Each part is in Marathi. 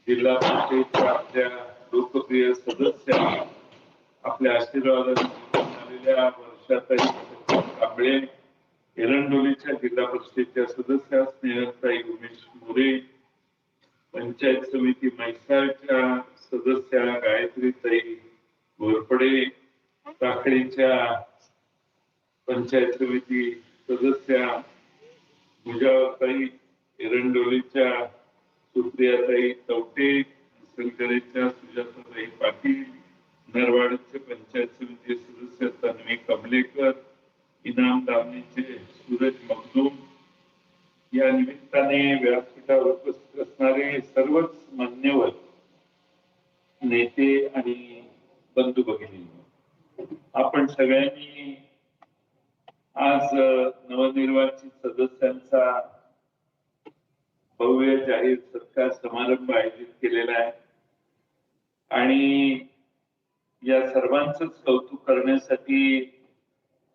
जिल्हा परिषदेच्या आपल्या लोकप्रिय सदस्य, आपल्या आशीर्वादाने आलेल्या वर्षाताई कांबळे, एरंडोलीच्या जिल्हा परिषदेच्या सदस्य स्नेहलताई उमेश मोरे, पंचायत समिती म्हैसाळच्या सदस्या गायत्रीताई घोरपडे, टाकळीच्या पंचायत समिती सदस्या मुजावरताई, एरंडोलीच्या सुप्रियाताई चौटे, सलगरेच्या सुजाताताई पाटील, नरवाडचे पंचायत समिती सदस्य तन्वी कमलेकर, इनाम दामणीचे सूरज मखदूम, या निमित्ताने व्यासपीठावर उपस्थित असणारे सर्वच मान्यवर नेते आणि बंधू भगिनी, आपण सगळ्यांनी आज नवनिर्वाचित सदस्यांचा भव्य जाहीर सत्कार समारंभ आयोजित केलेला आहे आणि या सर्वांचंच कौतुक करण्यासाठी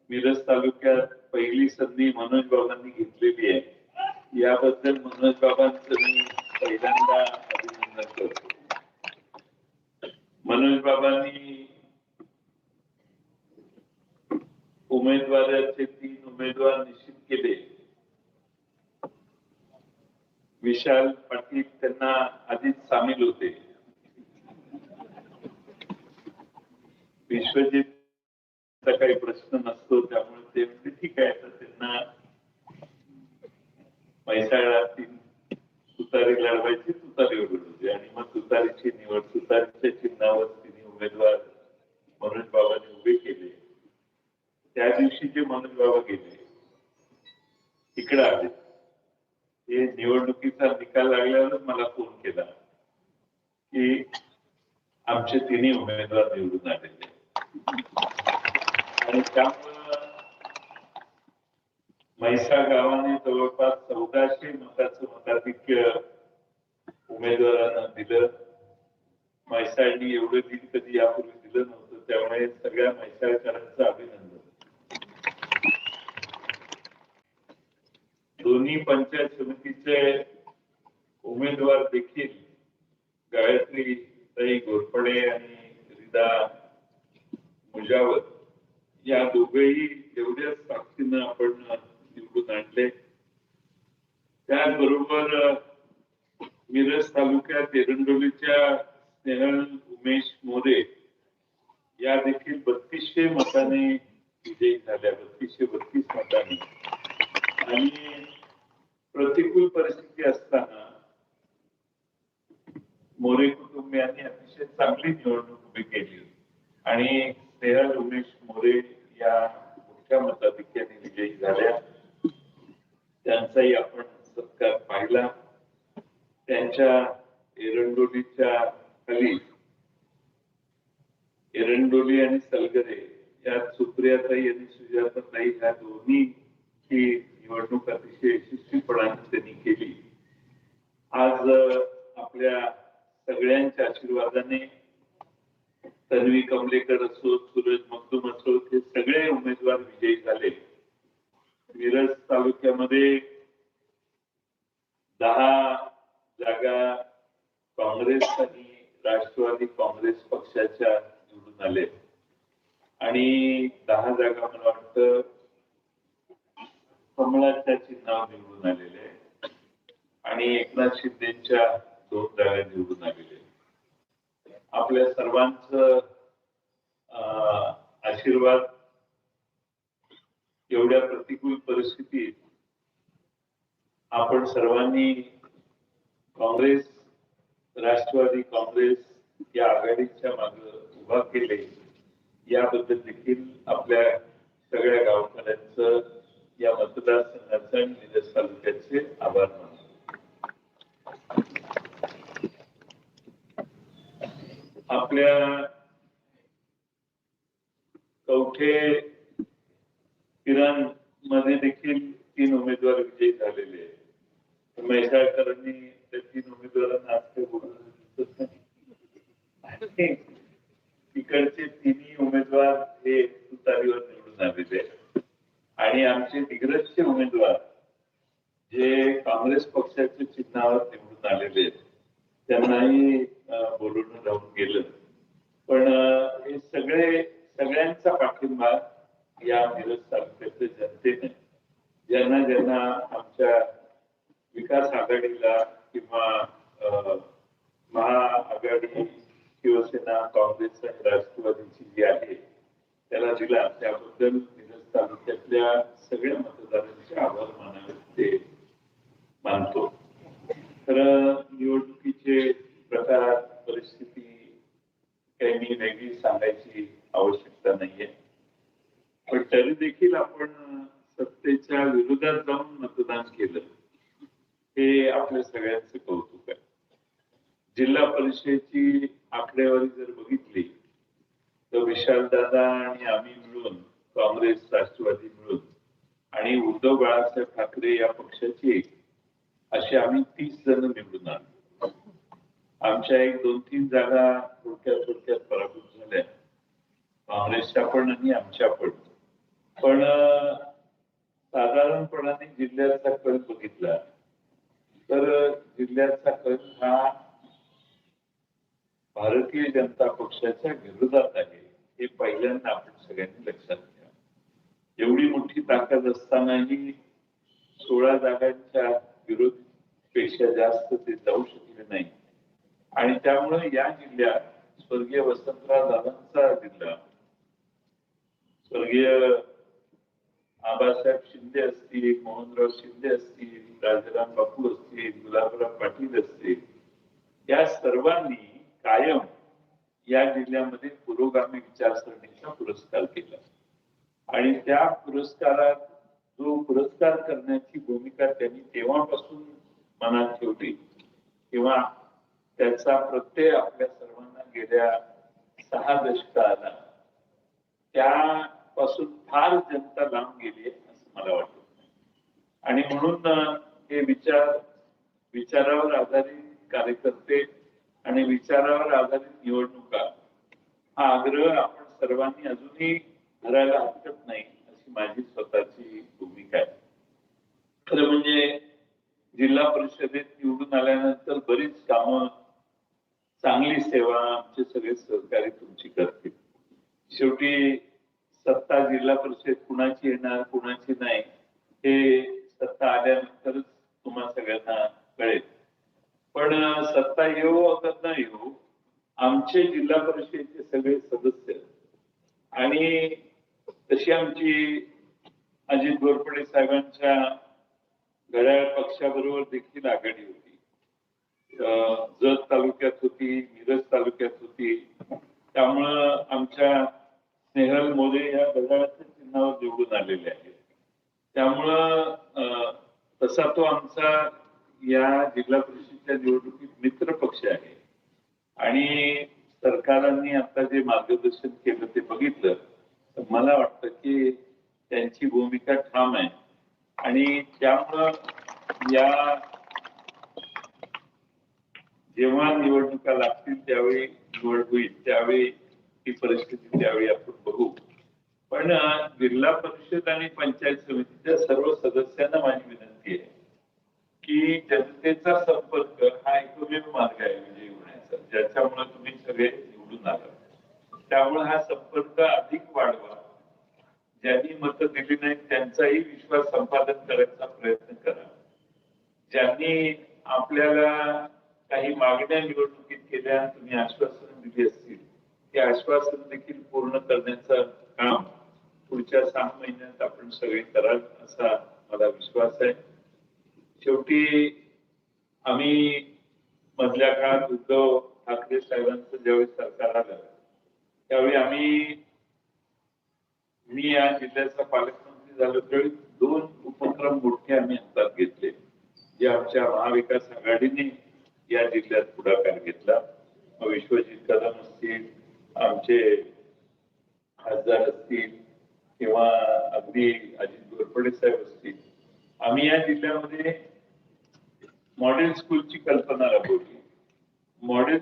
मिरज तालुक्यात पहिली संधी मनोज बाबांनी घेतलेली आहे. याबद्दल मनोज बाबांचं मी पहिल्यांदा अभिनंदन करतो. मनोज बाबांनी उमेदवाराचे 3 उमेदवार निश्चित केले. विशाल पाटील त्यांना आधीच सामील होते. विश्वजितचा काही प्रश्न नसतो, त्यामुळे ते म्हणजे ठीक आहे, तर त्यांना म्हैसाळातील तुतारी लढवायची, तुतारीवर होते आणि मग तुतारीची निवड, तुतारीच्या चिन्हावर 3 उमेदवार मनोज बाबांनी उभे केले. त्या दिवशी जे मनोज बाबा गेले इकडे आले, हे निवडणुकीचा निकाल लागल्यावर मला फोन केला की आमचे 3 उमेदवार निवडून आलेले आणि त्यामुळं म्हैसाळ गावाने जवळपास 1400 मताचं मताधिक्य उमेदवारांना दिलं. म्हैसाळनी एवढं लीड कधी यापूर्वी दिलं नव्हतं, त्यामुळे सगळ्या म्हैसाळकरांचं अभिनंदन. दोन्ही पंचायत समितीचे उमेदवार देखील गायत्रीताई घोरपडे आणि रिदा मुजावर या दोघेही एवढ्याच ताकदीनं आपण निवडून आणले. त्याचबरोबर मिरज तालुक्यात एरंडोलीच्या स्नेहल उमेश मोरे या देखील 3200 मताने विजयी झाल्या, 3232 मतांनी. आणि प्रतिकूल परिस्थिती असताना मोरे कुटुंबियांनी अतिशय चांगली निवडणूक उभी केली आणि स्नेहल उमेश मोरे या मोठ्या मताधिक्याने विजयी झाल्या. त्यांचाही आपण सत्कार पाहिला. त्यांच्या एरंडोलीच्या खाली एरंडोली आणि सलगरे यात सुप्रियाताई आणि सुजाताताई ह्या दोन्ही ही निवडणूक अतिशय यशस्वीपणाने त्यांनी केली. आज आपल्या सगळ्यांच्या आशीर्वादाने तन्वी कमलेकर असो, सूरज मखदूम असो, हे सगळे उमेदवार विजयी झाले. मिरज तालुक्यामध्ये 10 जागा काँग्रेस आणि राष्ट्रवादी काँग्रेस पक्षाच्या निवडून आले आणि 10 जागा मला वाटतं कमळाच्या चिन्हावर निवडून आलेले आणि एकनाथ शिंदेच्या 2 जागा निवडून आलेले. आपल्या सर्वांचं आशीर्वाद एवढ्या प्रतिकूल परिस्थितीत आपण सर्वांनी काँग्रेस राष्ट्रवादी काँग्रेस या आघाडीच्या मागे उभा केले, याबद्दल देखील आपल्या सगळ्या गावकऱ्यांचं, या मतदारसंघाचे आणि मिरज तालुक्याचे आभार मानतो. आपल्या कवठे मध्ये देखील 3 उमेदवार विजयी झालेले आहेत. म्हैसाळकरांनी त्या 3 उमेदवारांना आज काही बोलणं दिसत नाही. तिकडचे 3ही उमेदवार हे तुतारीवर निवडून आलेले आहेत आणि आमचे दिग्रजचे उमेदवार जे काँग्रेस पक्षाच्या चिन्हावर निवडून आलेले आहेत, त्यांनाही बोलवणं राहून गेलं. पण हे सगळ्यांचा पाठिंबा या मिरज तालुक्यातल्या जनतेने ज्यांना ज्यांना आमच्या विकास आघाडीला किंवा महाआघाडी शिवसेना काँग्रेस आणि राष्ट्रवादीची जी आहे त्याला दिला त्याबद्दल मिरज तालुक्यातल्या सगळ्या मतदारांचे आभार मानतो. तर निवडणुकीचे प्रकार परिस्थिती काही मी वेगळी सांगायची आवश्यकता नाहीये, पण तरी देखील आपण सत्तेच्या विरोधात जाऊन मतदान केलं हे आपल्या सगळ्यांचं कौतुक आहे. जिल्हा परिषदेची आकडेवारी जर बघितली तर विशालदादा आणि आम्ही मिळून काँग्रेस राष्ट्रवादी मिळून आणि उद्धव बाळासाहेब ठाकरे या पक्षाची असे आम्ही 30 जण निवडून आलो. आमच्या 1-2-3 जागा थोडक्यात पराभूत झाल्या, काँग्रेसच्या पण आणि आमच्या पण साधारणपणाने जिल्ह्याचा कल बघितला तर जिल्ह्याचा कल हा भारतीय जनता पक्षाच्या विरोधात आहे हे पहिल्यांदा आपण सगळ्यांनी लक्षात घ्या. एवढी मोठी ताकद असतानाही 16 जागांच्या विरोधपेक्षा जास्त ते जाऊ शकले नाही आणि त्यामुळे या जिल्ह्यात स्वर्गीय वसंतराव दादांचा जिल्हा, स्वर्गीय आबासाहेब शिंदे असतील, मोहनराव शिंदे असतील, राजाराम बापू असतील, गुलाबराव पाटील असतील, या सर्वांनी कायम या जिल्ह्यामध्ये पुरोगामी विचारसरणीचा पुरस्कार केला आणि त्या पुरस्कारात जो पुरस्कार करण्याची भूमिका त्यांनी तेव्हापासून मनात ठेवली किंवा त्याचा प्रत्यय आपल्या सर्वांना गेल्या 6 दशकाला त्यापासून फार जनता लांब गेली असं मला वाटत. आणि म्हणून हे विचारावर आधारित कार्यकर्ते आणि विचारावर आधारित निवडणुका हा आग्रह आपण सर्वांनी अजूनही धरायला हरकत नाही अशी माझी स्वतःची भूमिका आहे. खरं म्हणजे जिल्हा परिषदेत निवडून आल्यानंतर बरीच कामं, चांगली सेवा आमचे सगळे सहकारी तुमची करतील. शेवटी सत्ता जिल्हा परिषद कुणाची येणार कुणाची नाही हे सत्ता आल्यानंतरच तुम्हा सगळ्यांना कळेल. पण सत्ता येऊ अगर न येऊ आमचे जिल्हा परिषदेचे सगळे सदस्य आणि तशी आमची अजित घोरपडे साहेबांच्या घड्याळ पक्षाबरोबर देखील आघाडी होती. जत तालुक्यात होती, मिरज तालुक्यात होती. त्यामुळं आमच्या स्नेहल मोरे या घड्याळाच्या चिन्हावर निवडून आलेले आहेत. त्यामुळं तसा तो आमचा या जिल्हा परिषदेच्या निवडणुकीत मित्र पक्ष आहे आणि सरकारांनी आता जे मार्गदर्शन केलं ते बघितलं तर मला वाटतं की त्यांची भूमिका ठाम आहे आणि त्यामुळं या जेव्हा निवडणुका लागतील त्यावेळी निवड होईल त्यावेळी ही परिस्थिती त्यावेळी आपण बघू. पण जिल्हा परिषद आणि पंचायत समितीच्या सर्व सदस्यांना माझी विनंती आहे की जनतेचा संपर्क हा एकमेव मार्ग आहे विजयी होण्याचा, ज्याच्यामुळे तुम्ही सगळे निवडून आला. त्यामुळे हा संपर्क अधिक वाढवा. ज्यांनी मतं दिली नाहीत त्यांचाही विश्वास संपादन करायचा प्रयत्न करा. ज्यांनी आपल्याला काही मागण्या निवडणुकीत केल्या, तुम्ही आश्वासन दिली असतील, ते आश्वासन देखील पूर्ण करण्याचं काम पुढच्या 6 महिन्यात आपण सगळे कराल असा मला विश्वास आहे. शेवटी आम्ही मधल्या काळात उद्धव ठाकरे साहेबांचं ज्यावेळी सरकार आलं त्यावेळी मी या जिल्ह्याचा पालकमंत्री झालो त्यावेळी 2 उपक्रम मोठे आम्ही हातात घेतले जे आमच्या महाविकास आघाडीने या जिल्ह्यात पुढाकार घेतला. विश्वजित कदम असतील, आमचे खासदार असतील किंवा अगदी अजित घोरपडे साहेब असतील, आम्ही या जिल्ह्यामध्ये मॉडेल स्कूलची कल्पना राबवली. मॉडेल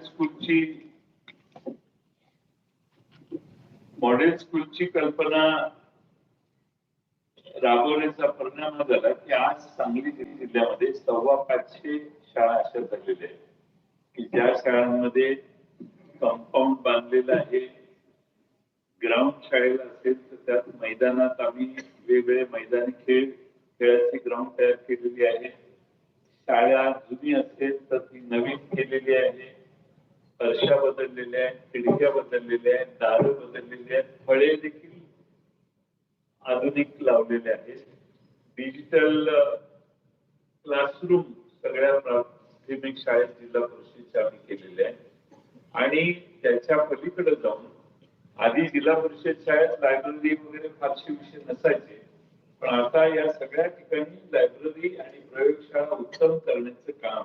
स्कूलची कल्पना राबवण्याचा परिणाम झाला की आज सांगली जिल्ह्यामध्ये 525 शाळा अशा झालेल्या आहेत की ज्या शाळांमध्ये कंपाऊंड बांधलेलं आहे, ग्राउंड शाळेला असेल तर त्यात मैदानात आम्ही वेगवेगळे मैदानी खेळाची ग्राउंड तयार केलेली आहे. शाळा जुनी असेल तर ती नवीन केलेली आहे, फरशा बदललेल्या आहेत, खिडक्या बदललेल्या आहेत, दारं बदललेली आहेत, फळे देखील आधुनिक लावलेले आहेत. डिजिटल क्लासरूम सगळ्या प्राथमिक शाळेत जिल्हा परिषदेच्या आम्ही केलेले आहे. आणि त्याच्या पलीकडे जाऊन आधी जिल्हा परिषद शाळेत लायब्ररी वगैरे फारसे विषय नसायचे, पण आता या सगळ्या ठिकाणी लायब्ररी आणि प्रयोगशाळा उत्तम करण्याचं काम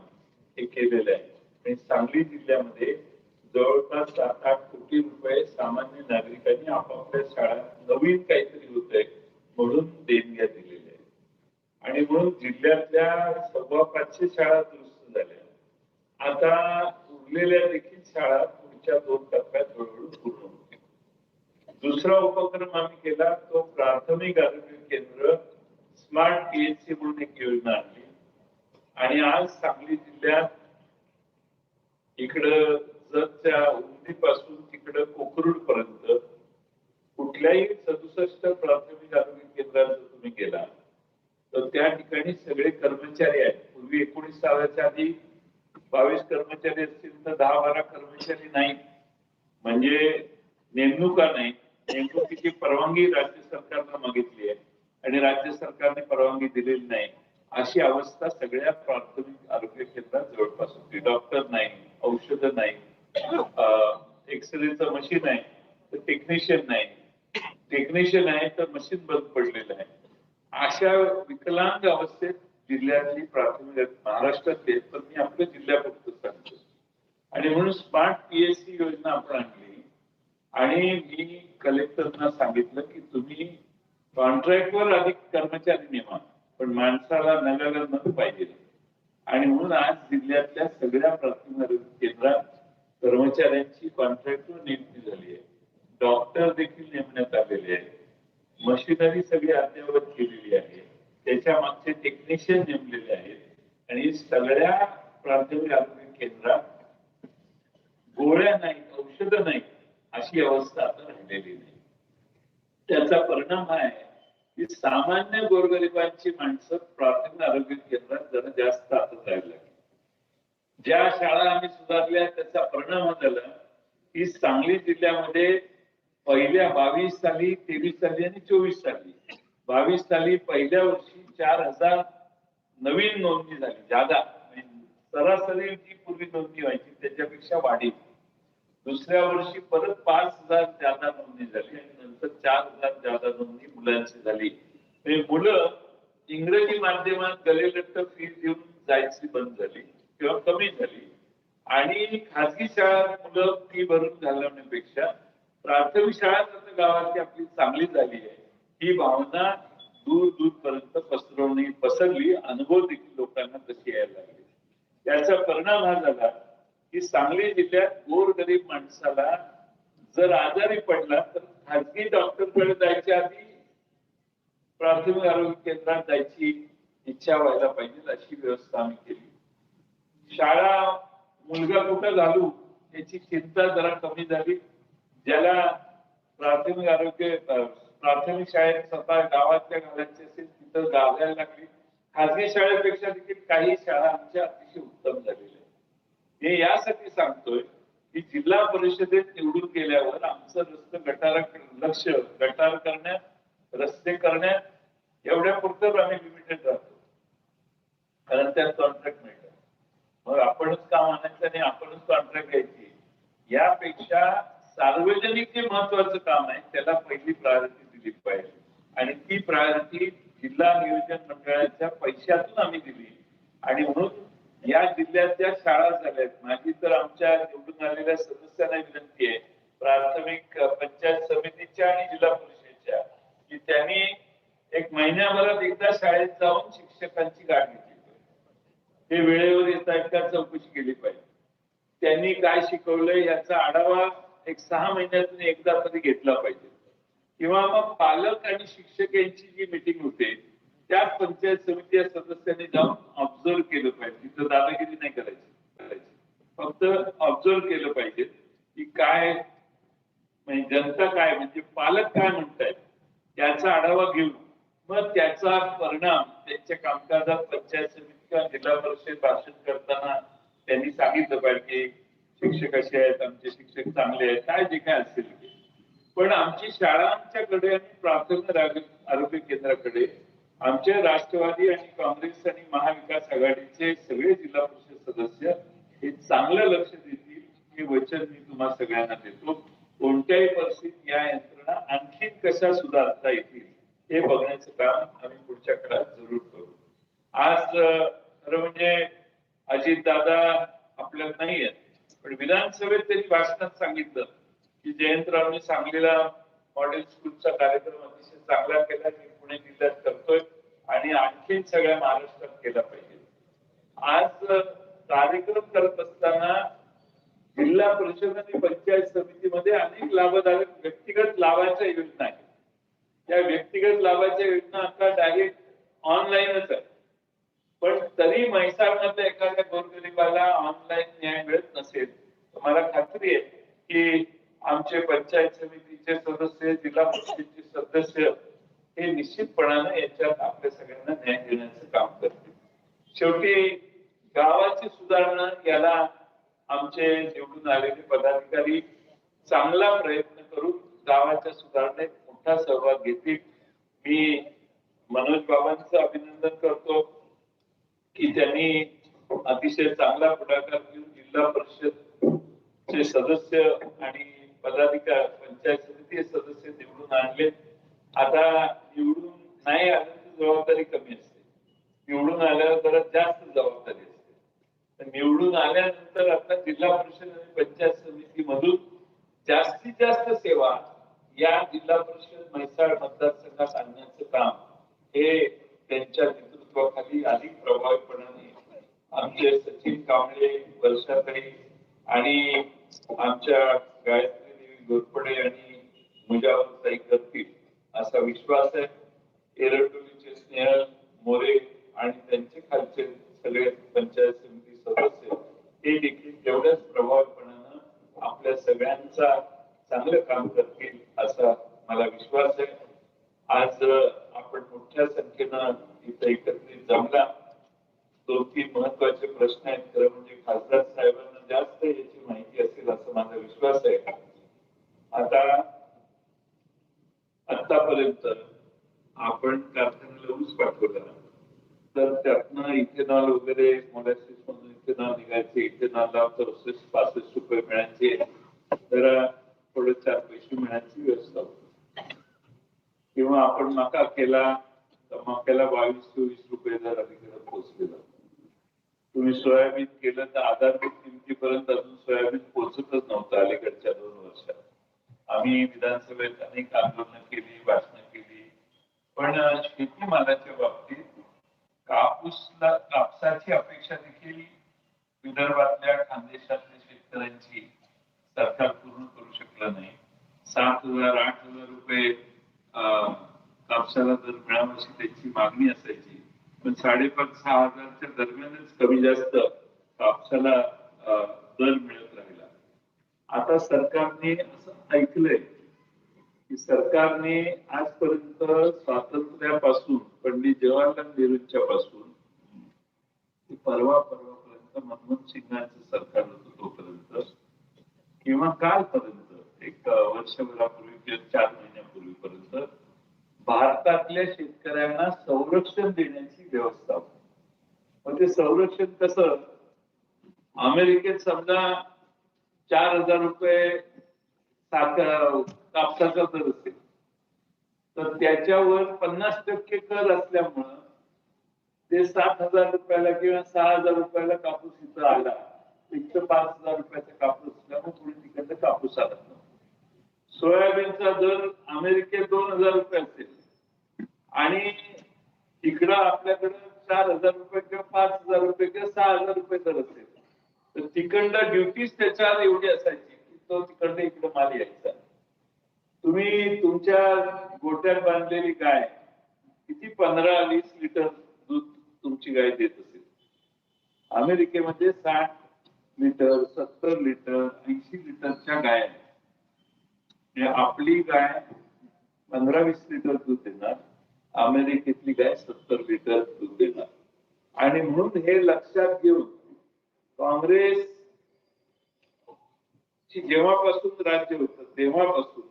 हे केलेलं आहे. आणि सांगली जिल्ह्यामध्ये जवळपास 7-8 कोटी रुपये सामान्य नागरिकांनी आपापल्या शाळात नवीन काहीतरी होतंय म्हणून देणग्या दिलेल्या आहेत. आणि म्हणून जिल्ह्यातल्या 550 शाळा दुरुस्त झाल्या. आता उरलेल्या देखील शाळा पुढच्या 2 टप्प्यात हळूहळू पूर्ण होतील. दुसरा उपक्रम आम्ही केला तो प्राथमिक आरोग्य केंद्र स्मार्ट पीएचसी म्हणून एक योजना आणली. आणि आज सांगली जिल्ह्यात इकडं जतच्या उंदीपासून तिकडं कोकरूड पर्यंत कुठल्याही 67 प्राथमिक आरोग्य केंद्रात जर तुम्ही गेला तर त्या ठिकाणी सगळे कर्मचारी आहेत. पूर्वी 19 सालाच्या आधी 22 कर्मचारी असतील तर 10-12 कर्मचारी नाही, म्हणजे नेमणुका नाही. नेमणुकीची परवानगी राज्य सरकारनं मागितली आहे आणि राज्य सरकारने परवानगी दिलेली नाही. अशी अवस्था सगळ्या प्राथमिक आरोग्य केंद्रात जवळपास होती. डॉक्टर नाही, औषधं नाही, एक्सरेचं मशीन आहे तर टेक्निशियन नाही, टेक्निशियन आहे तर मशीन बंद पडलेलं आहे. अशा विकलांग अवस्थेत जिल्ह्यातली प्राथमिक महाराष्ट्रातले, तर मी आपल्या जिल्ह्यापुरतं सांगतो. आणि म्हणून स्मार्ट पीएचसी योजना आपण आणली. आणि मी कलेक्टरना सांगितलं की तुम्ही कॉन्ट्रॅक्टवर अधिक कर्मचारी नेमा, पण माणसाला नव्याला न पाहिजे. आणि म्हणून आज जिल्ह्यातल्या सगळ्या प्राथमिक आरोग्य केंद्रात कर्मचाऱ्यांची कॉन्ट्रॅक्टवर नियुक्ती झाली आहे. डॉक्टर देखील नेमण्यात आलेले आहेत. मशिनरी सगळी अद्ययावत केलेली आहे. त्याच्या मागचे टेक्निशियन नेमलेले आहेत. आणि सगळ्या प्राथमिक आरोग्य केंद्रात गोळ्या नाहीत, औषधं नाहीत अशी अवस्था आता राहिलेली नाही. त्याचा परिणाम हा आहे की सामान्य गोरगरिबांची माणसं प्राथमिक आरोग्य केंद्रात जरा जास्त आता जायला लागली. ज्या शाळा आम्ही सुधारल्या त्याचा परिणाम हा झाला की सांगली जिल्ह्यामध्ये पहिल्या 22 साली, 23 साली आणि 24 साली, 22 साली पहिल्या वर्षी 4000 नवीन नोंदणी झाली. जादा सरासरी जी पूर्वी नोंदणी व्हायची त्याच्यापेक्षा वाढली. दुसऱ्या वर्षी परत 5000 जादा नोंदणी झाली आणि नंतर 4000 जादा नोंदणी मुलांची झाली. मुलं इंग्रजी माध्यमात गलेलट्ट फीस देऊन जायची बंद झाली किंवा कमी झाली. आणि खाजगी शाळा मुलं फी भरून घालवण्यापेक्षा प्राथमिक शाळा जर गावाची आपली चांगली झाली आहे ही भावना दूर दूरपर्यंत पसरली. अनुभव देखील लोकांना तशी यायला लागली. त्याचा परिणाम हा झाला की सांगली जिल्ह्यात गोरगरीब माणसाला जर आजारी पडला तर खाजगी डॉक्टरकडे जायच्या आधी प्राथमिक आरोग्य केंद्रात जायची इच्छा व्हायला पाहिजे अशी व्यवस्था आम्ही केली. शाळा मुलगा कुठं घालू याची चिंता जरा कमी झाली. ज्याला प्राथमिक शाळेत स्वतः गावातल्या घालायची असेल तिथं घालायला लागली. खाजगी शाळेपेक्षा देखील काही शाळा आमच्या अतिशय उत्तम झालेल्या आहेत. हे यासाठी सांगतोय की जिल्हा परिषदेत निवडून गेल्यावर आमचं गटार करण्यात, रस्ते करण्यात एवढ्या पुरतं आम्ही लिमिटेड राहतो, कारण त्यात कॉन्ट्रॅक्ट मिळतं. मग आपणच काम आणायचं आणि आपणच कॉन्ट्रॅक्ट घ्यायची. यापेक्षा सार्वजनिक जे महत्वाचं काम आहे त्याला पहिली प्रायोरिटी दिली पाहिजे. आणि ती प्रायोरिटी जिल्हा नियोजन मंडळाच्या पैशातून आम्ही दिली. आणि म्हणून या जिल्ह्यातल्या शाळा झाल्यात. माझी तर आमच्या निवडून आलेल्या सदस्यांना विनंती आहे, प्राथमिक पंचायत समितीच्या आणि जिल्हा परिषदेच्या, की त्यांनी एक महिन्याभरात एकदा शाळेत जाऊन शिक्षकांची गाठ घेतली पाहिजे. ते वेळेवर येत आहेत का चौकशी केली पाहिजे. त्यांनी काय शिकवलंय याचा आढावा एक 6 महिन्यातून एकदा तरी घेतला पाहिजे. किंवा मग पालक आणि शिक्षक यांची जी मीटिंग होते त्या पंचायत समिती सदस्यांनी जाऊन ऑब्झर्व केलं पाहिजे. तिथं दादागिरी नाही करायची. फक्त ऑब्झर्व केलं पाहिजे की काय म्हणजे जनता काय म्हणजे पालक काय म्हणतायत त्याचा आढावा घेऊन मग त्याचा परिणाम त्यांच्या कामकाजात पंचायत समिती किंवा जिल्हा परिषद भाषण करताना त्यांनी सांगितलं पाहिजे की शिक्षक कसे आहेत, आमचे शिक्षक चांगले आहेत, काय जे काय असेल ते. पण आमची शाळांच्याकडे आणि प्राथमिक आरोग्य केंद्राकडे आमचे राष्ट्रवादी आणि काँग्रेस आणि महाविकास आघाडीचे सगळे जिल्हा परिषद सदस्य हे चांगलं लक्ष देतील हे वचन मी तुम्हा सगळ्यांना देतो. कोणत्याही परिस्थितीत या यंत्रणा आणखी कशा सुधारता येतील हे बघण्याचं काम आम्ही पुढच्या काळात जरूर करू. आज खरं म्हणजे अजितदादा आपल्यात नाही आहेत, पण विधानसभेत त्यांनी भाषणात सांगितलं की जयंतरावने सांगलीला मॉडेल स्कूलचा कार्यक्रम अतिशय चांगला केला, मी पुणे जिल्ह्यात करतोय आणि आणखीन सगळ्या महाराष्ट्रात केला पाहिजे. आज कार्यक्रम करत असताना जिल्हा परिषद आणि पंचायत समितीमध्ये अनेक लाभधारक व्यक्तिगत लाभाच्या योजना आहेत. त्या व्यक्तिगत लाभाच्या योजना आता डायरेक्ट ऑनलाईनच आहे, पण तरी म्हैसाळमध्ये एखाद्या गोरगरिबाला ऑनलाईन न्याय मिळत नसेल तर मला खात्री आहे की आमचे पंचायत समितीचे सदस्य, जिल्हा परिषदेचे सदस्य हे निश्चितपणाने याच्यात आपल्या सगळ्यांना न्याय देण्याचं काम करतील. शेवटी गावाची सुधारणा याला आमचे निवडून आलेले पदाधिकारी चांगला प्रयत्न करून गावाच्या सुधारणेत मोठा सहभाग घेतील. मी मनोज बाबांचं अभिनंदन करतो की त्यांनी अतिशय चांगला पुढाकार घेऊन जिल्हा परिषदचे सदस्य आणि पदाधिकारी, पंचायत समिती सदस्य निवडून आणले. आता निवडून नाही आल्याची जबाबदारी कमी असते, निवडून आल्यावर जरा जास्त जबाबदारी असते. तर निवडून आल्यानंतर आता जिल्हा परिषद आणि पंचायत समितीमधून जास्तीत जास्त सेवा या जिल्हा परिषद म्हैसाळ मतदारसंघात आणण्याचं काम हे त्यांच्या नेतृत्वाखाली अधिक प्रभावीपणाने आमचे सचिन कांबळे, वर्षाताई आणि आमच्या गायत्री देवी घोरपडे आणि मुजावरताई करतील असा विश्वास आहे. एरडोलीचे स्नेहल मोरे आणि त्यांचे खालचे सगळे पंचायत समिती सदस्य हे देखील तेवढ्याच प्रभावीपणानं आपल्या सगळ्यांचा चांगलं काम करतील असा मला विश्वास आहे. आज आपण मोठ्या संख्येनं इथं एकत्रित जमला. 2-3 महत्वाचे प्रश्न आहेत. खरं म्हणजे खासदार साहेबांना जास्त याची माहिती असेल असं माझा विश्वास आहे. आतापर्यंत आपण कारखान्याला ऊस पाठवला तर त्यातनं इथेनॉल वगैरे मोलॅसिस मधून इथेनॉल निघायचे, इथेनॉलला 65 रुपये मिळायचे, तर थोडे 4 पैसे मिळायची व्यवस्था होती. किंवा आपण मका केला तर मक्याला 22-24 रुपये दर अलीकडे पोहोचलेला. तुम्ही सोयाबीन केलं तर आधारभूत किमतीपर्यंत अजून सोयाबीन पोहोचतच नव्हतं अलीकडच्या 2 वर्षात. आम्ही विधानसभेत अनेक आंदोलनं केली, भाषणं केली, पण शेतीमालाच्या बाबतीत कापसाची अपेक्षा देखील विदर्भातल्या खानदेशातल्या शेतकऱ्यांची सरकार पूर्ण करू शकलं नाही. 7,000-8,000 रुपये कापसाला दर मिळावा अशी त्यांची मागणी असायची, पण 5,500-6,000च्या दरम्यानच कमी जास्त कापसाला दर मिळत राहिला. आता सरकारने असं ऐकलंय की सरकारने आजपर्यंत स्वातंत्र्यापासून पंडित जवाहरलाल नेहरूंच्या पासून परवापर्यंत मनमोहन सिंगांचं सरकार होतं तोपर्यंत किंवा कालपर्यंत एक वर्षभरापूर्वी किंवा 4 महिन्यापूर्वीपर्यंत भारतातल्या शेतकऱ्यांना संरक्षण देण्याची व्यवस्था होती. मग ते संरक्षण कसं, अमेरिकेत समजा 4,000 रुपये कापसाचा दर असेल तर त्याच्यावर 50% कर असल्यामुळं ते 7,000 रुपयाला किंवा 6,000 रुपयाला कापूस इथं आला. इथं 5,000 रुपयाचा कापूस असल्यामुळे पुढे तिकडचा कापूस आला. सोयाबीनचा दर अमेरिकेत 2,000 रुपये असेल आणि इकडं आपल्याकडे 4,000 रुपये किंवा 5,000 रुपये किंवा 6,000 रुपये दर असेल तर तिकडनं ड्युटीज त्याच्यावर एवढी असायची की तो तिकडनं इकडे माल यायचा. तुम्ही तुमच्या गोट्यात बांधलेली गाय किती 15-20 लिटर दूध तुमची गाय देत असेल. अमेरिकेमध्ये 60 लिटर 70 लिटर 80 लिटरच्या गाय आपली गाय 15-20 लिटर दूध देणार, अमेरिकेतली गाय 70 लिटर दूध देणार. आणि म्हणून हे लक्षात घेऊन काँग्रेस जेव्हापासून राज्य होतं तेव्हापासून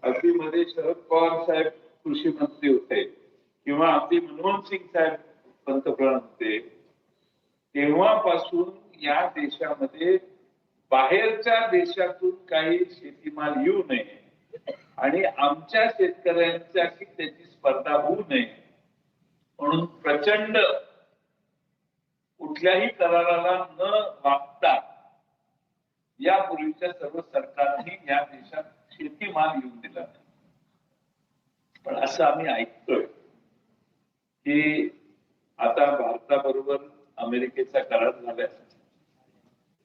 अगदी मध्ये शरद पवार साहेब कृषी मंत्री होते किंवा अगदी मनमोहन सिंग साहेब पंतप्रधान होते, तेव्हापासून या देशामध्ये बाहेरच्या देशातून काही शेतीमाल येऊ नये आणि आमच्या शेतकऱ्यांच्याशी त्याची स्पर्धा होऊ नये म्हणून प्रचंड कुठल्याही कराराला न वागता यापूर्वीच्या सर्व सरकारने या देशात शेतीमाल येऊन दिला नाही. पण असं आम्ही ऐकतोय की आता भारताबरोबर अमेरिकेचा करार झालाय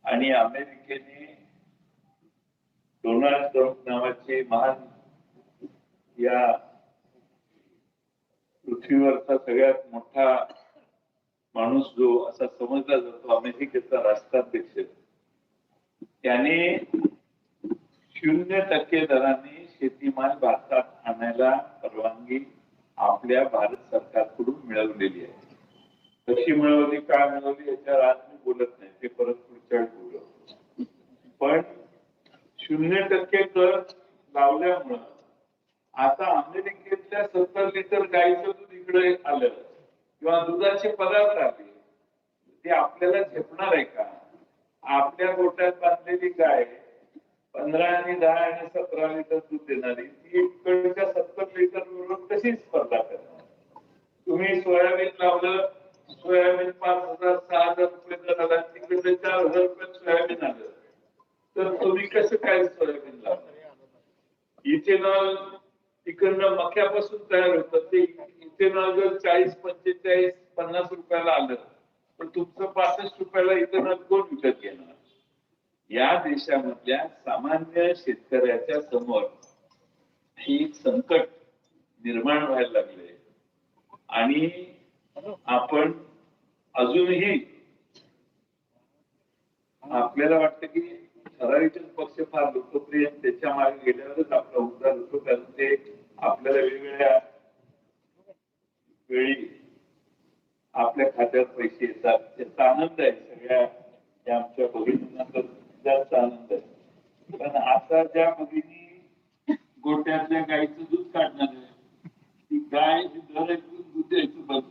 आणि अमेरिकेने डोनाल्ड ट्रम्प नावाचे महान या पृथ्वीवरचा सगळ्यात मोठा माणूस जो असा समजला जातो अमेरिकेचा राष्ट्राध्यक्ष, त्याने 0% दराने शेतीमाल भारतात आणायला परवानगी आपल्या भारत सरकारकडून मिळवलेली आहे. कशी मिळवली, काय मिळवली याच्यावर आज मी बोलत नाही, ते परत पुढच्या वेळी बोलू. पण 0% कर लावल्यामुळं आता अमेरिकेतल्या 70 लिटर गाईचं दूध इकडे आलं किंवा दुधाचे पदार्थ आले, ते आपल्याला झेपणार आहे का? आपल्या गोट्यात बांधलेली गाय 15 आणि 10 आणि 17 लिटर दूध देणारी ती इकडच्या 70 लिटर बरोबर कशी स्पर्धा करणार? तुम्ही सोयाबीन लावलं, सोयाबीन 5,000-6,000 रुपये दर आला, तिकडे 4,000 रुपये सोयाबीन आलं, तर तुम्ही कसं काय सोयाबीन लावणार? इथेनॉल तिकडनं मक्यापासून तयार होतं, ते इथेनॉल जर 40, 45, 50 रुपयाला आलं तर तुमचं 65 रुपयाला इथेनॉल कोण विकत घेणार? या देशामधल्या सामान्य शेतकऱ्याच्या समोर ही संकट निर्माण व्हायला लागले आणि आपण अजूनही आपल्याला वाटतं की ठराविक पक्ष फार लोकप्रिय, त्याच्या मागे गेल्यावरच आपला उद्धार होतो, कारण ते आपल्याला वेगवेगळ्या वेळी आपल्या खात्यात पैसे येतात, त्याचा आनंद आहे. सगळ्या आमच्या भगिनींना तर जास्त आनंद आहे. पण आता ज्या भगिनी गोट्यातल्या गाईचं दूध काढणार आहे, ती गाय दर ऐकून दूध द्यायचं बघ.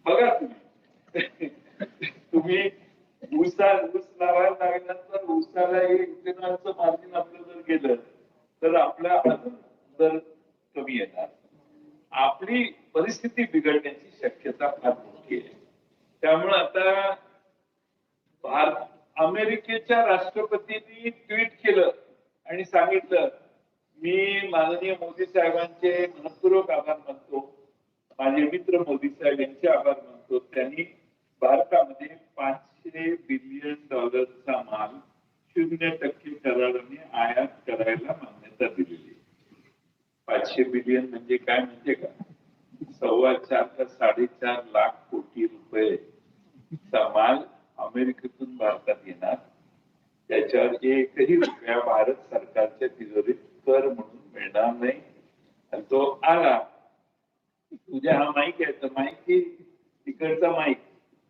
बघा तुम्ही ऊस लावायला लागल्यानंतर ऊसाला इथेनॉलचं मार्जिन आपलं जर गेलं तर आपला अजून दर कमी येणार. आपली परिस्थिती बिघडण्याची शक्यता फार मोठी आहे. त्यामुळे आता अमेरिकेच्या राष्ट्रपतींनी ट्विट केलं आणि सांगितलं, मी माननीय मोदी साहेबांचे मनपूर्वक आभार मानतो, माझे मित्र मोदी साहेब यांचे आभार मानतो. त्यांनी भारतामध्ये $500 बिलियन माल 0% कराराने आयात करायला मान्यता दिलेली. 500 बिलियन म्हणजे काय माहितीये का? 4.25 ते 4.5 लाख कोटी रुपयेचा माल अमेरिकेतून भारतात येणार. त्याच्यावर एकही रुपया भारत सरकारच्या तिजोरीत कर म्हणून मिळणार नाही. आणि तो आला, तुझ्या हा माईक आहे तर माईक तिकडचा माईक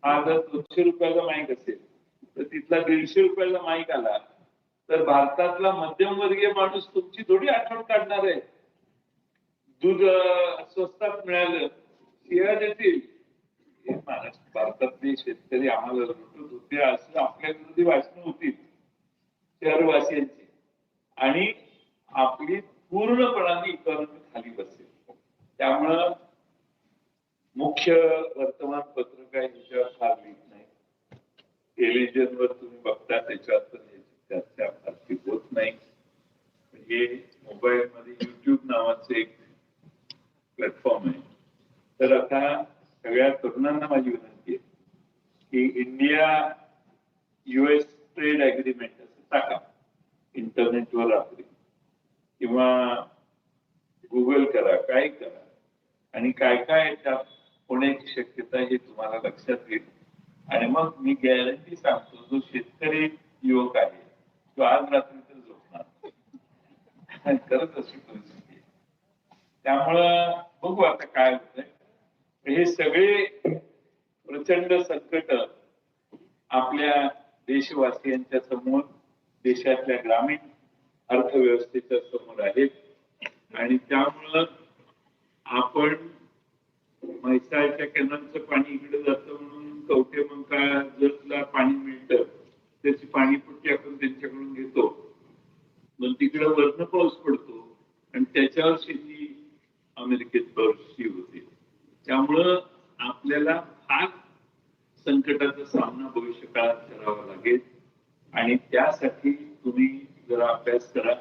हा जर 200 रुपयाचा माईक असेल तर तिथला 150 रुपयाचा माईक आला तर भारतातला मध्यमवर्गीय माणूस तुमची थोडी आठवण काढणार आहे. दूध स्वस्तात मिळालं, शिया देतील. भारतातले शेतकरी आम्हाला लुटत होते असं आपल्या विरोधी भाषणं होतील शहरवासियांची आणि आपली पूर्णपणाने इकॉनॉमी खाली बसेल. त्यामुळं मुख्य वर्तमानपत्र काय ह्याच्यावर फार लिहित नाही. टेलिव्हिजनवर तुम्ही बघता त्याच्यावर तर चर्चा फारशी होत नाही. हे मोबाईल मध्ये युट्यूब नावाचं एक प्लॅटफॉर्म आहे. तर आता सगळ्या तरुणांना माझी विनंती आहे की इंडिया US ट्रेड अग्रीमेंट असं टाका इंटरनेटवर आपली किंवा गुगल करा, काय करा आणि काय काय त्यात होण्याची शक्यता हे तुम्हाला लक्षात येईल. आणि मग मी गॅरंटी सांगतो, जो शेतकरी युवक आहे तो आज रात्री तर झोपणार. खरंच अशी परिस्थिती आहे. त्यामुळं बघू आता काय होतंय. हे सगळे प्रचंड संकट आपल्या देशवासियांच्या समोर, देशातल्या ग्रामीण अर्थव्यवस्थेच्या समोर आहेत आणि त्यामुळं आपण म्हैसाळच्या कॅनलचं पाणी इकडे जातं म्हणून कवठेमंकाळला पाणी मिळतं, त्याची पाणीपट्टी आपण त्यांच्याकडून घेतो, मग तिकडे वरनं पाऊस पडतो आणि त्याच्यावर शेती अमेरिकेत बरचशी होते. त्यामुळं आपल्याला फार संकटाचा सामना भविष्यकाळात करावा लागेल आणि त्यासाठी तुम्ही जरा अभ्यास करा,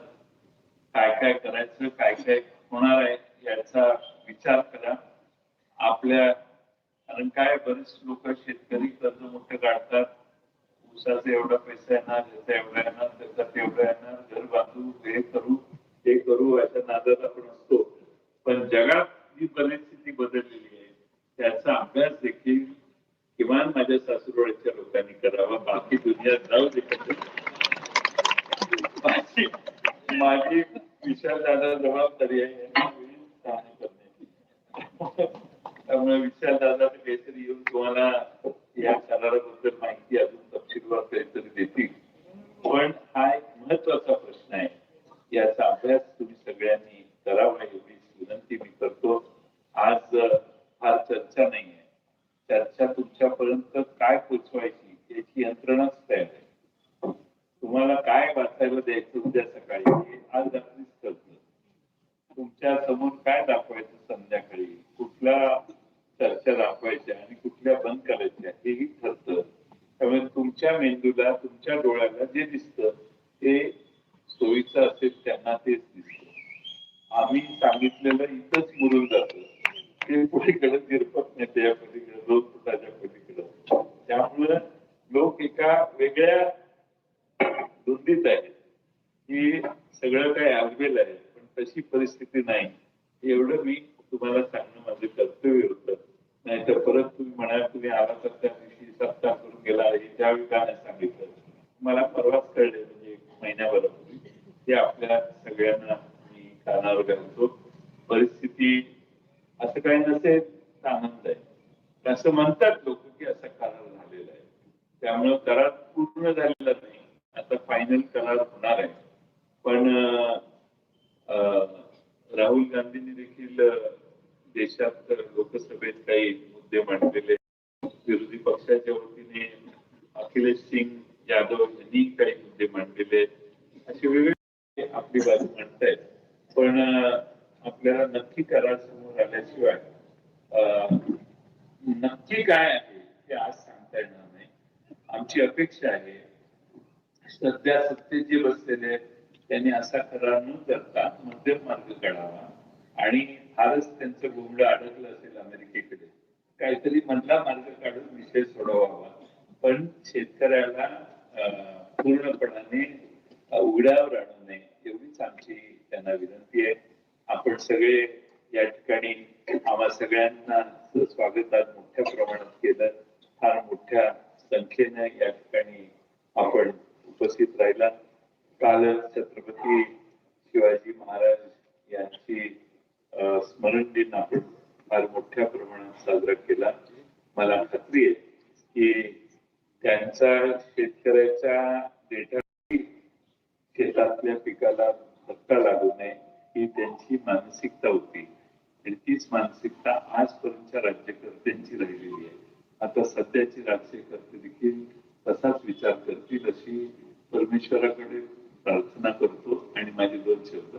काय काय करायचं, काय काय होणार आहे याचा विचार करा. आपल्या कारण काय बरेच लोक शेतकरी कर्ज मोठं काढतात, ऊसाचा एवढा पैसा येणार, त्याचा एवढा येणार, त्याचा तेवढा येणार, घर बांधू, हे करू ते करू अशा नादात आपण असतो. पण जगात जी परिस्थिती बदललेली आहे त्याचा अभ्यास देखील किमान माझ्या सासूरवाडीच्या लोकांनी करावा. बाकी दुनिया जाऊ दे. माझी विशालदादा जबाबदारी आहे त्यामुळे विशालदादा काहीतरी येऊन तुम्हाला या कराराबद्दल माहिती अजून तपशीलवार काहीतरी देतील. पण हा एक महत्वाचा प्रश्न आहे, याचा अभ्यास तुम्ही सगळ्यांनी करावा एवढी विनंती मी करतो. आज फार चर्चा नाही आहे, चर्चा तुमच्यापर्यंत काय पोचवायची याची यंत्रणाच तयार आहे. तुम्हाला काय वाचायला द्यायचं उद्या सकाळी हे आज रात्रीच कळतं. तुमच्या समोर काय दाखवायचं संध्याकाळी, कुठल्या चर्चा दाखवायच्या आणि कुठल्या बंद करायच्या हेही ठरतं. त्यामुळे तुमच्या मेंदूला, तुमच्या डोळ्याला जे दिसतं ते सोयीचं असेल त्यांना तेच दिसतं. आम्ही सांगितलेलं इथंच मुरून जातं, ते पलीकडे तिरपत नाही, त्या पलीकडे 2 फुटाच्या पलीकडे. त्यामुळं लोक एका वेगळ्या धुंदीत आहे की सगळं काही अवेलेबल आहे, पण तशी परिस्थिती नाही. एवढं मी तुम्हाला सांगणं माझं कर्तव्य होतं. नाहीतर परत तुम्ही म्हणाल तुम्ही आला तर त्या दिवशी सप्ताह करून गेला, हे त्यावेळी का नाही सांगितलं. मला परवाच कळले, म्हणजे 1 महिन्याभरापूर्वी. ते आपल्या सगळ्यांना मी कानावर घालतो. परिस्थिती असं काही नसेल तर आनंद आहे, असं म्हणतात लोक की असा करार झालेला आहे. त्यामुळं करार पूर्ण झालेला नाही, आता फायनल करार होणार आहे. पण राहुल गांधींनी देखील देशात लोकसभेत काही मुद्दे मांडलेले, विरोधी पक्षाच्या वतीने अखिलेश सिंग यादव यांनी काही मुद्दे मांडलेले, असे वेगवेगळे आपली बाजू मांडतायत. पण आपल्याला नक्की करार समोर आल्याशिवाय नक्की काय आहे ते आज सांगता येणार नाही. आमची अपेक्षा आहे सध्या सत्तेत जे बसलेले आहेत त्यांनी असा करार न करता मध्यम मार्ग काढावा आणि फारच त्यांचं बोबडं अडकलं असेल अमेरिकेकडे, काहीतरी मधला मार्ग काढून विषय सोडवावा. पण शेतकऱ्याला पूर्णपणाने उघड्यावर आणू नये एवढीच आमची त्यांना विनंती आहे. आपण सगळे या ठिकाणी आम्हा सगळ्यांना स्वागत आज मोठ्या प्रमाणात केलं. फार मोठ्या संख्येने या ठिकाणी आपण उपस्थित राहिला. काल छत्रपती शिवाजी महाराज यांची स्मरण दिन आपण फार मोठ्या प्रमाणात साजरा केला. मला खात्री आहे की त्यांचा शेतकऱ्याच्या देठाची शेतातल्या पिकाला धक्का लागू नये ही त्यांची मानसिकता होती आणि तीच मानसिकता आजपर्यंतच्या राज्यकर्त्यांची राहिलेली आहे. आता सध्याची राज्यकर्ते देखील तसाच विचार करतील अशी परमेश्वराकडे प्रार्थना करतो आणि माझे 2 शब्द